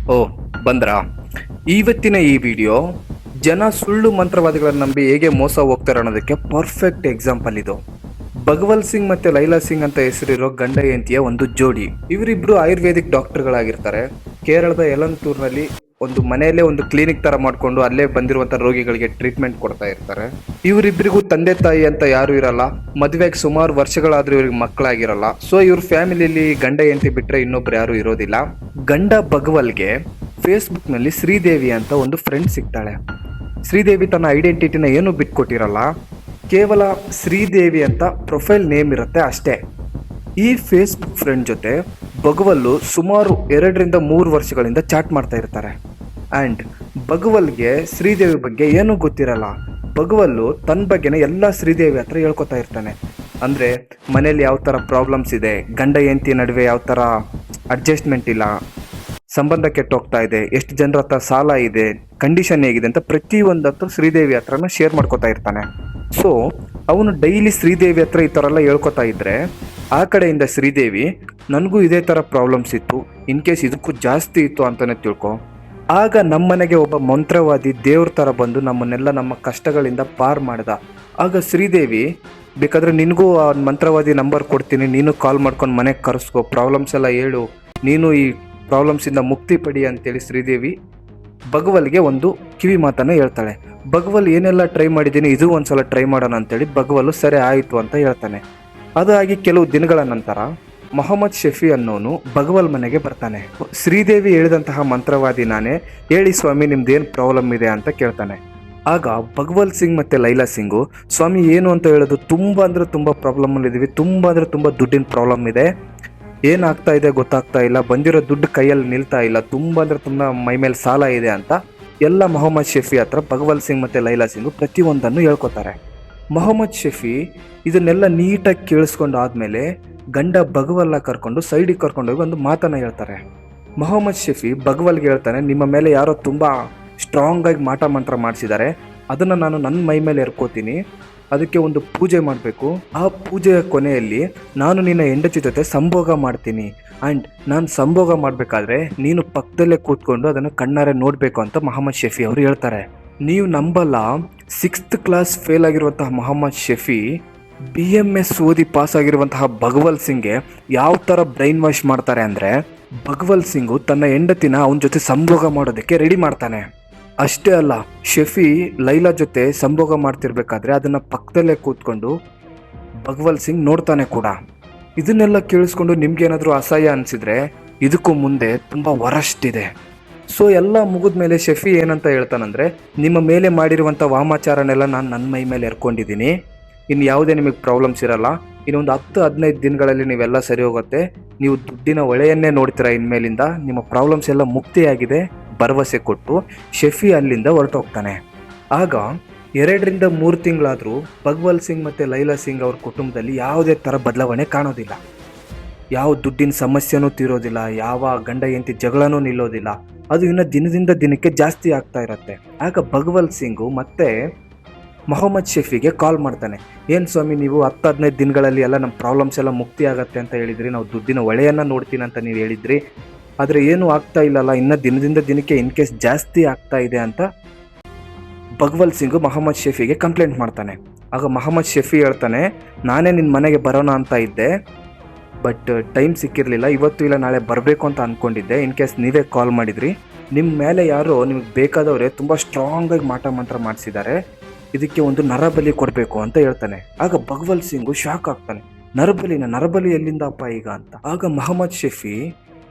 ಓ, ಬಂದ್ರಾ? ಇವತ್ತಿನ ಈ ವಿಡಿಯೋ ಜನ ಸುಳ್ಳು ಮಂತ್ರವಾದಿಗಳನ್ನು ನಂಬಿ ಹೇಗೆ ಮೋಸ ಹೋಗ್ತಾರೆ ಅನ್ನೋದಕ್ಕೆ ಪರ್ಫೆಕ್ಟ್ ಎಕ್ಸಾಂಪಲ್ ಇದು. ಭಗವಲ್ ಸಿಂಗ್ ಮತ್ತೆ ಲೈಲಾ ಸಿಂಗ್ ಅಂತ ಹೆಸರಿರೋ ಗಂಡ ಹೆಂಡತಿಯ ಒಂದು ಜೋಡಿ. ಇವರಿಬ್ರು ಆಯುರ್ವೇದಿಕ್ ಡಾಕ್ಟರ್ಗಳಾಗಿರ್ತಾರೆ. ಕೇರಳದ ಯಲಂತೂರ್ನಲ್ಲಿ ಒಂದು ಮನೆಯಲ್ಲೇ ಒಂದು ಕ್ಲಿನಿಕ್ ತರ ಮಾಡ್ಕೊಂಡು ಅಲ್ಲೇ ಬಂದಿರುವಂತ ರೋಗಿಗಳಿಗೆ ಟ್ರೀಟ್ಮೆಂಟ್ ಕೊಡ್ತಾ ಇರ್ತಾರೆ. ಇವರಿಬ್ಬರಿಗೂ ತಂದೆ ತಾಯಿ ಅಂತ ಯಾರು ಇರಲ್ಲ. ಮದುವೆಗೆ ಸುಮಾರು ವರ್ಷಗಳಾದ್ರೂ ಇವ್ರಿಗೆ ಮಕ್ಕಳಾಗಿರಲ್ಲ. ಸೊ ಇವ್ರ ಫ್ಯಾಮಿಲಿಯಲ್ಲಿ ಗಂಡ ಹೆಂಡತಿ ಬಿಟ್ರೆ ಇನ್ನೊಬ್ರು ಯಾರು ಇರೋದಿಲ್ಲ. ಗಂಡ ಭಗವಲ್ಗೆ ಫೇಸ್ಬುಕ್ ನಲ್ಲಿ ಶ್ರೀದೇವಿ ಅಂತ ಒಂದು ಫ್ರೆಂಡ್ ಸಿಗ್ತಾಳೆ. ಶ್ರೀದೇವಿ ತನ್ನ ಐಡೆಂಟಿಟಿನ ಏನು ಬಿಟ್ಕೊಟ್ಟಿರಲ್ಲ, ಕೇವಲ ಶ್ರೀದೇವಿ ಅಂತ ಪ್ರೊಫೈಲ್ ನೇಮ್ ಇರುತ್ತೆ ಅಷ್ಟೇ. ಈ ಫೇಸ್ಬುಕ್ ಫ್ರೆಂಡ್ ಜೊತೆ ಭಗವಲ್ಲು ಸುಮಾರು 2-3 ವರ್ಷಗಳಿಂದ ಚಾಟ್ ಮಾಡ್ತಾ ಇರ್ತಾರೆ. ಆ್ಯಂಡ್ ಭಗವಲ್ಗೆ ಶ್ರೀದೇವಿ ಬಗ್ಗೆ ಏನೂ ಗೊತ್ತಿರಲ್ಲ. ಭಗವಲ್ಲು ತನ್ನ ಬಗ್ಗೆನೇ ಎಲ್ಲ ಶ್ರೀದೇವಿ ಹತ್ರ ಹೇಳ್ಕೊತಾ ಇರ್ತಾನೆ. ಅಂದರೆ ಮನೇಲಿ ಯಾವ ಥರ ಪ್ರಾಬ್ಲಮ್ಸ್ ಇದೆ, ಗಂಡ ಹೆಂಡತಿ ನಡುವೆ ಯಾವ ಥರ ಅಡ್ಜಸ್ಟ್ಮೆಂಟ್ ಇಲ್ಲ, ಸಂಬಂಧ ಕೆಟ್ಟೋಗ್ತಾ ಇದೆ, ಎಷ್ಟು ಜನರ ಹತ್ರ ಸಾಲ ಇದೆ, ಕಂಡೀಷನ್ ಹೇಗಿದೆ ಅಂತ ಪ್ರತಿಯೊಂದು ಹತ್ರ ಶ್ರೀದೇವಿ ಹತ್ರನ ಶೇರ್ ಮಾಡ್ಕೋತಾ ಇರ್ತಾನೆ. ಸೊ ಅವನು ಡೈಲಿ ಶ್ರೀದೇವಿ ಹತ್ರ ಈ ಥರ ಎಲ್ಲ ಹೇಳ್ಕೊತಾ ಇದ್ರೆ ಆ ಕಡೆಯಿಂದ ಶ್ರೀದೇವಿ ನನಗೂ ಇದೇ ಥರ ಪ್ರಾಬ್ಲಮ್ಸ್ ಇತ್ತು, ಇನ್ ಕೇಸ್ ಇದಕ್ಕೂ ಜಾಸ್ತಿ ಇತ್ತು ಅಂತಲೇ ತಿಳ್ಕೊ. ಆಗ ನಮ್ಮನೆಗೆ ಒಬ್ಬ ಮಂತ್ರವಾದಿ ದೇವ್ರ ಥರ ಬಂದು ನಮ್ಮನ್ನೆಲ್ಲ ನಮ್ಮ ಕಷ್ಟಗಳಿಂದ ಪಾರ್ ಮಾಡ್ದ. ಆಗ ಶ್ರೀದೇವಿ ಬೇಕಾದರೆ ನಿನಗೂ ಆ ಮಂತ್ರವಾದಿ ನಂಬರ್ ಕೊಡ್ತೀನಿ, ನೀನು ಕಾಲ್ ಮಾಡ್ಕೊಂಡು ಮನೆಗೆ ಕರೆಸ್ಕೊ, ಪ್ರಾಬ್ಲಮ್ಸ್ ಎಲ್ಲ ಹೇಳು, ನೀನು ಈ ಪ್ರಾಬ್ಲಮ್ಸಿಂದ ಮುಕ್ತಿ ಪಡಿ ಅಂತೇಳಿ ಶ್ರೀದೇವಿ ಭಗವಲ್ಗೆ ಒಂದು ಕಿವಿ ಮಾತನ್ನು ಹೇಳ್ತಾಳೆ. ಭಗವಲ್ ಏನೆಲ್ಲ ಟ್ರೈ ಮಾಡಿದ್ದೀನಿ, ಇದು ಒಂದ್ಸಲ ಟ್ರೈ ಮಾಡೋಣ ಅಂತೇಳಿ ಭಗವಲ್ಲು ಸರಿ ಆಯಿತು ಅಂತ ಹೇಳ್ತಾನೆ. ಅದಾಗಿ ಕೆಲವು ದಿನಗಳ ನಂತರ ಮೊಹಮ್ಮದ್ ಶಫಿ ಅನ್ನೋನು ಭಗವಲ್ ಮನೆಗೆ ಬರ್ತಾನೆ. ಶ್ರೀದೇವಿ ಹೇಳಿದಂತಹ ಮಂತ್ರವಾದಿ ನಾನೇ, ಹೇಳಿ ಸ್ವಾಮಿ ನಿಮ್ದೇನು ಪ್ರಾಬ್ಲಮ್ ಇದೆ ಅಂತ ಕೇಳ್ತಾನೆ. ಆಗ ಭಗವಲ್ ಸಿಂಗ್ ಮತ್ತು ಲೈಲಾ ಸಿಂಗು, ಸ್ವಾಮಿ ಏನು ಅಂತ ಹೇಳೋದು, ತುಂಬ ಅಂದರೆ ತುಂಬ ಪ್ರಾಬ್ಲಮಲ್ಲಿದ್ದೀವಿ, ತುಂಬ ಅಂದರೆ ತುಂಬ ದುಡ್ಡಿನ ಪ್ರಾಬ್ಲಮ್ ಇದೆ, ಏನಾಗ್ತಾ ಇದೆ ಗೊತ್ತಾಗ್ತಾ ಇಲ್ಲ, ಬಂದಿರೋ ದುಡ್ಡು ಕೈಯಲ್ಲಿ ನಿಲ್ತಾ ಇಲ್ಲ, ತುಂಬ ಅಂದರೆ ತುಂಬ ಮೈ ಮೇಲೆ ಸಾಲ ಇದೆ ಅಂತ ಎಲ್ಲ ಮೊಹಮ್ಮದ್ ಶಫಿ ಹತ್ರ ಭಗವಲ್ ಸಿಂಗ್ ಮತ್ತು ಲೈಲಾ ಸಿಂಗು ಪ್ರತಿಯೊಂದನ್ನು ಹೇಳ್ಕೊತಾರೆ. ಮೊಹಮ್ಮದ್ ಶಫಿ ಇದನ್ನೆಲ್ಲ ನೀಟಾಗಿ ಕೇಳಿಸ್ಕೊಂಡು ಆದಮೇಲೆ ಗಂಡ ಭಗವಲ್ನ ಕರ್ಕೊಂಡು ಸೈಡಿಗೆ ಕರ್ಕೊಂಡೋಗಿ ಒಂದು ಮಾತನ್ನು ಹೇಳ್ತಾರೆ. ಮೊಹಮ್ಮದ್ ಶಫಿ ಭಗವಲ್ಗೆ ಹೇಳ್ತಾನೆ, ನಿಮ್ಮ ಮೇಲೆ ಯಾರೋ ತುಂಬ ಸ್ಟ್ರಾಂಗಾಗಿ ಮಾಟ ಮಂತ್ರ ಮಾಡಿಸಿದ್ದಾರೆ, ಅದನ್ನು ನಾನು ನನ್ನ ಮೈ ಮೇಲೆ ಎರ್ಕೋತೀನಿ, ಅದಕ್ಕೆ ಒಂದು ಪೂಜೆ ಮಾಡಬೇಕು, ಆ ಪೂಜೆಯ ಕೊನೆಯಲ್ಲಿ ನಾನು ನಿನ್ನ ಹೆಂಡತಿ ಜೊತೆ ಸಂಭೋಗ ಮಾಡ್ತೀನಿ, ಆ್ಯಂಡ್ ನಾನು ಸಂಭೋಗ ಮಾಡಬೇಕಾದ್ರೆ ನೀನು ಪಕ್ಕದಲ್ಲೇ ಕೂತ್ಕೊಂಡು ಅದನ್ನು ಕಣ್ಣಾರೆ ನೋಡಬೇಕು ಅಂತ ಮೊಹಮ್ಮದ್ ಶಫಿ ಅವರು ಹೇಳ್ತಾರೆ. ನೀವು ನಂಬಲ್ಲ, 6th ಕ್ಲಾಸ್ ಫೇಲ್ ಆಗಿರುವಂತಹ ಮೊಹಮ್ಮದ್ ಶಫಿ BMS ಓದಿ ಪಾಸ್ ಆಗಿರುವಂತಹ ಭಗವಲ್ ಸಿಂಗ್ಗೆ ಯಾವ ಥರ ಬ್ರೈನ್ ವಾಶ್ ಮಾಡ್ತಾರೆ ಅಂದರೆ, ಭಗವಲ್ ಸಿಂಗು ತನ್ನ ಹೆಂಡತಿನ ಅವನ ಜೊತೆ ಸಂಭೋಗ ಮಾಡೋದಕ್ಕೆ ರೆಡಿ ಮಾಡ್ತಾನೆ. ಅಷ್ಟೇ ಅಲ್ಲ, ಶಫಿ ಲೈಲಾ ಜೊತೆ ಸಂಭೋಗ ಮಾಡ್ತಿರ್ಬೇಕಾದ್ರೆ ಅದನ್ನು ಪಕ್ಕದಲ್ಲೇ ಕೂತ್ಕೊಂಡು ಭಗವಲ್ ಸಿಂಗ್ ನೋಡ್ತಾನೆ ಕೂಡ. ಇದನ್ನೆಲ್ಲ ಕೇಳಿಸ್ಕೊಂಡು ನಿಮ್ಗೇನಾದರೂ ಅಸಹ್ಯ ಅನಿಸಿದ್ರೆ ಇದಕ್ಕೂ ಮುಂದೆ ತುಂಬ ವರಸ್ಟ್ ಇದೆ. ಸೊ ಎಲ್ಲ ಮುಗಿದ ಮೇಲೆ ಶಫಿ ಏನಂತ ಹೇಳ್ತಾನಂದರೆ, ನಿಮ್ಮ ಮೇಲೆ ಮಾಡಿರುವಂಥ ವಾಮಾಚಾರನೆಲ್ಲ ನಾನು ನನ್ನ ಮೈ ಮೇಲೆ ಎರ್ಕೊಂಡಿದ್ದೀನಿ, ಇನ್ನು ಯಾವುದೇ ನಿಮಗೆ ಪ್ರಾಬ್ಲಮ್ಸ್ ಇರಲ್ಲ, ಇನ್ನೊಂದು 10-15 ದಿನಗಳಲ್ಲಿ ನೀವೆಲ್ಲ ಸರಿ ಹೋಗುತ್ತೆ, ನೀವು ದುಡ್ಡಿನ ಒಳೆಯನ್ನೇ ನೋಡ್ತೀರಾ, ಇನ್ಮೇಲಿಂದ ನಿಮ್ಮ ಪ್ರಾಬ್ಲಮ್ಸ್ ಎಲ್ಲ ಮುಕ್ತಿಯಾಗಿದೆ ಭರವಸೆ ಕೊಟ್ಟು ಶಫಿ ಅಲ್ಲಿಂದ ಹೊರಟೋಗ್ತಾನೆ. ಆಗ 2-3 ತಿಂಗಳಾದರೂ ಭಗವಲ್ ಸಿಂಗ್ ಮತ್ತು ಲೈಲಾ ಸಿಂಗ್ ಅವ್ರ ಕುಟುಂಬದಲ್ಲಿ ಯಾವುದೇ ಥರ ಬದಲಾವಣೆ ಕಾಣೋದಿಲ್ಲ. ಯಾವ ದುಡ್ಡಿನ ಸಮಸ್ಯೆನೂ ತೀರೋದಿಲ್ಲ, ಯಾವ ಗಂಡ ಹೆಂಡತಿ ಜಗಳನೂ ನಿಲ್ಲೋದಿಲ್ಲ, ಅದು ಇನ್ನು ದಿನದಿಂದ ದಿನಕ್ಕೆ ಜಾಸ್ತಿ ಆಗ್ತಾ ಇರುತ್ತೆ. ಆಗ ಭಗವಲ್ ಸಿಂಗು ಮತ್ತೆ ಮೊಹಮ್ಮದ್ ಶಫಿಗೆ ಕಾಲ್ ಮಾಡ್ತಾನೆ. ಏನು ಸ್ವಾಮಿ, ನೀವು 10-15 ದಿನಗಳಲ್ಲಿ ಎಲ್ಲ ನಮ್ಮ ಪ್ರಾಬ್ಲಮ್ಸ್ ಎಲ್ಲ ಮುಕ್ತಿ ಆಗತ್ತೆ ಅಂತ ಹೇಳಿದ್ರಿ, ನಾವು ದುಡ್ಡಿನ ಒಳೆಯನ್ನು ನೋಡ್ತೀನಿ ಅಂತ ನೀವು ಹೇಳಿದ್ರಿ, ಆದರೆ ಏನೂ ಆಗ್ತಾ ಇಲ್ಲಲ್ಲ, ಇನ್ನು ದಿನದಿಂದ ದಿನಕ್ಕೆ ಇನ್ ಕೇಸ್ ಜಾಸ್ತಿ ಆಗ್ತಾ ಇದೆ ಅಂತ ಭಗವಲ್ ಸಿಂಗು ಮೊಹಮ್ಮದ್ ಶಫಿಗೆ ಕಂಪ್ಲೇಂಟ್ ಮಾಡ್ತಾನೆ. ಆಗ ಮೊಹಮ್ಮದ್ ಶಫಿ ಹೇಳ್ತಾನೆ, ನಾನೇ ನಿನ್ನ ಮನೆಗೆ ಬರೋಣ ಅಂತ ಇದ್ದೆ, ಬಟ್ ಟೈಮ್ ಸಿಕ್ಕಿರಲಿಲ್ಲ, ಇವತ್ತು ಇಲ್ಲ ನಾಳೆ ಬರಬೇಕು ಅಂತ ಅಂದ್ಕೊಂಡಿದ್ದೆ, ಇನ್ ಕೇಸ್ ನೀವೇ ಕಾಲ್ ಮಾಡಿದ್ರಿ, ನಿಮ್ಮ ಮೇಲೆ ಯಾರೋ ನಿಮಗೆ ಬೇಕಾದವರೇ ತುಂಬ ಸ್ಟ್ರಾಂಗಾಗಿ ಮಾಟ ಮಂತ್ರ ಮಾಡಿಸಿದ್ದಾರೆ, ಇದಕ್ಕೆ ಒಂದು ನರಬಲಿ ಕೊಡಬೇಕು ಅಂತ ಹೇಳ್ತಾನೆ. ಆಗ ಭಗವಲ್ ಸಿಂಗು ಶಾಕ್ ಆಗ್ತಾನೆ, ನರಬಲಿ ಎಲ್ಲಿಂದಪ್ಪ ಈಗ ಅಂತ. ಆಗ ಮೊಹಮ್ಮದ್ ಶಫಿ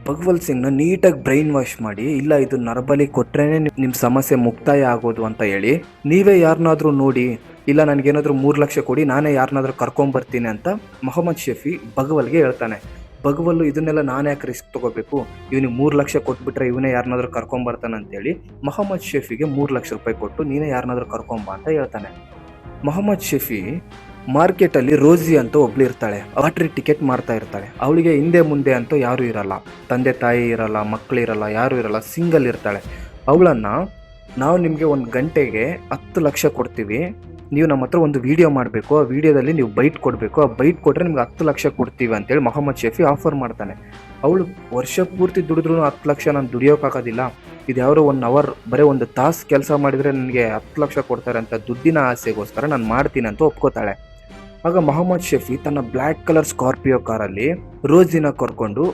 ಭಗವಲ್ ಸಿಂಗ್ನ ನೀಟಾಗಿ ಬ್ರೈನ್ ವಾಶ್ ಮಾಡಿ, ಇಲ್ಲ ಇದು ನರಬಲಿ ಕೊಟ್ರೇನೆ ನಿಮ್ಮ ಸಮಸ್ಯೆ ಮುಕ್ತಾಯ ಆಗೋದು ಅಂತ ಹೇಳಿ, ನೀವೇ ಯಾರನ್ನಾದ್ರೂ ನೋಡಿ, ಇಲ್ಲ ನನಗೇನಾದರೂ 3 ಲಕ್ಷ ಕೊಡಿ, ನಾನೇ ಯಾರನ್ನಾದ್ರೂ ಕರ್ಕೊಂಬರ್ತೀನಿ ಅಂತ ಮೊಹಮ್ಮದ್ ಶಫಿ ಭಗವಲ್ಗೆ ಹೇಳ್ತಾನೆ. ಭಗವಲ್ಲು ಇದನ್ನೆಲ್ಲ ನಾನು ಯಾಕೆ ರಿಸ್ಕ್ ತೊಗೋಬೇಕು, ಇವನಿಗೆ 3 ಲಕ್ಷ ಕೊಟ್ಬಿಟ್ರೆ ಇವನೇ ಯಾರನ್ನಾದ್ರೂ ಕರ್ಕೊಂಬರ್ತಾನೆ ಅಂತೇಳಿ ಮೊಹಮ್ಮದ್ ಶಫಿಗೆ 3 ಲಕ್ಷ ರೂಪಾಯಿ ಕೊಟ್ಟು ನೀನೇ ಯಾರನ್ನಾದ್ರೂ ಕರ್ಕೊಂಬ ಅಂತ ಹೇಳ್ತಾನೆ. ಮೊಹಮ್ಮದ್ ಶಫಿ ಮಾರ್ಕೆಟಲ್ಲಿ ರೋಸಿ ಅಂತ ಒಬ್ಳು ಇರ್ತಾಳೆ, ಲಾಟ್ರಿ ಟಿಕೆಟ್ ಮಾರ್ತಾ ಇರ್ತಾಳೆ. ಅವಳಿಗೆ ಹಿಂದೆ ಮುಂದೆ ಅಂತೂ ಯಾರೂ ಇರಲ್ಲ, ತಂದೆ ತಾಯಿ ಇರಲ್ಲ, ಮಕ್ಕಳಿರಲ್ಲ, ಯಾರೂ ಇರಲ್ಲ, ಸಿಂಗಲ್ ಇರ್ತಾಳೆ. ಅವಳನ್ನು ನಾವು ನಿಮಗೆ 1 ಗಂಟೆಗೆ 10 ಲಕ್ಷ ಕೊಡ್ತೀವಿ, ನೀವು ನಮ್ಮ ಹತ್ರ ಒಂದು ವಿಡಿಯೋ ಮಾಡಬೇಕು, ಆ ವಿಡಿಯೋದಲ್ಲಿ ನೀವು ಬೈಟ್ ಕೊಡಬೇಕು, ಆ ಬೈಟ್ ಕೊಟ್ಟರೆ ನಿಮ್ಗೆ 10 ಲಕ್ಷ ಕೊಡ್ತೀವಿ ಅಂತೇಳಿ ಮೊಹಮ್ಮದ್ ಶಫಿ ಆಫರ್ ಮಾಡ್ತಾನೆ. ಅವಳು ವರ್ಷ ಪೂರ್ತಿ ದುಡಿದ್ರೂ 10 ಲಕ್ಷ ನಾನು ದುಡಿಯೋಕ್ಕಾಗೋದಿಲ್ಲ, ಇದು ಯಾರೋ 1 ಅವರ್ ಬರೀ 1 ತಾಸು ಕೆಲಸ ಮಾಡಿದರೆ ನನಗೆ 10 ಲಕ್ಷ ಕೊಡ್ತಾರೆ ಅಂತ ದುಡ್ಡಿನ ಆಸೆಗೋಸ್ಕರ ನಾನು ಮಾಡ್ತೀನಿ ಅಂತ ಒಪ್ಕೋತಾಳೆ. ಆಗ ಮೊಹಮ್ಮದ್ ಶಫಿ ತನ್ನ ಬ್ಲ್ಯಾಕ್ ಕಲರ್ ಸ್ಕಾರ್ಪಿಯೋ ಕಾರಲ್ಲಿ ರೋಜಿನ ಕರ್ಕೊಂಡು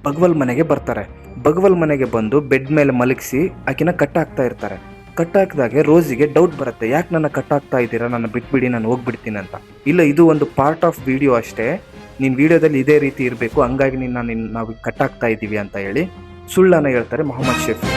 ಬಗ್ವಲ್ ಮನೆಗೆ ಬರ್ತಾರೆ. ಬಗ್ವಲ್ ಮನೆಗೆ ಬಂದು ಬೆಡ್ ಮೇಲೆ ಮಲಗಿಸಿ ಆಕಿನ ಕಟ್ಟಾಕ್ತಾ ಇರ್ತಾರೆ. ಕಟ್ಟಾಕಿದಾಗೆ ರೋಜಿಗೆ ಡೌಟ್ ಬರುತ್ತೆ, ಯಾಕೆ ನನ್ನ ಕಟ್ಟಾಕ್ತಾ ಇದ್ದೀರಾ, ನನ್ನ ಬಿಟ್ಬಿಡಿ, ನಾನು ಹೋಗ್ಬಿಡ್ತೀನಿ ಅಂತ. ಇಲ್ಲ, ಇದು ಒಂದು ಪಾರ್ಟ್ ಆಫ್ ವಿಡಿಯೋ ಅಷ್ಟೇ, ನೀನು ವಿಡಿಯೋದಲ್ಲಿ ಇದೇ ರೀತಿ ಇರಬೇಕು, ಹಂಗಾಗಿ ನಾವು ಕಟ್ಟಾಕ್ತಾ ಇದ್ದೀವಿ ಅಂತ ಹೇಳಿ ಸುಳ್ಳನ್ನು ಹೇಳ್ತಾರೆ ಮೊಹಮ್ಮದ್ ಶಫಿ.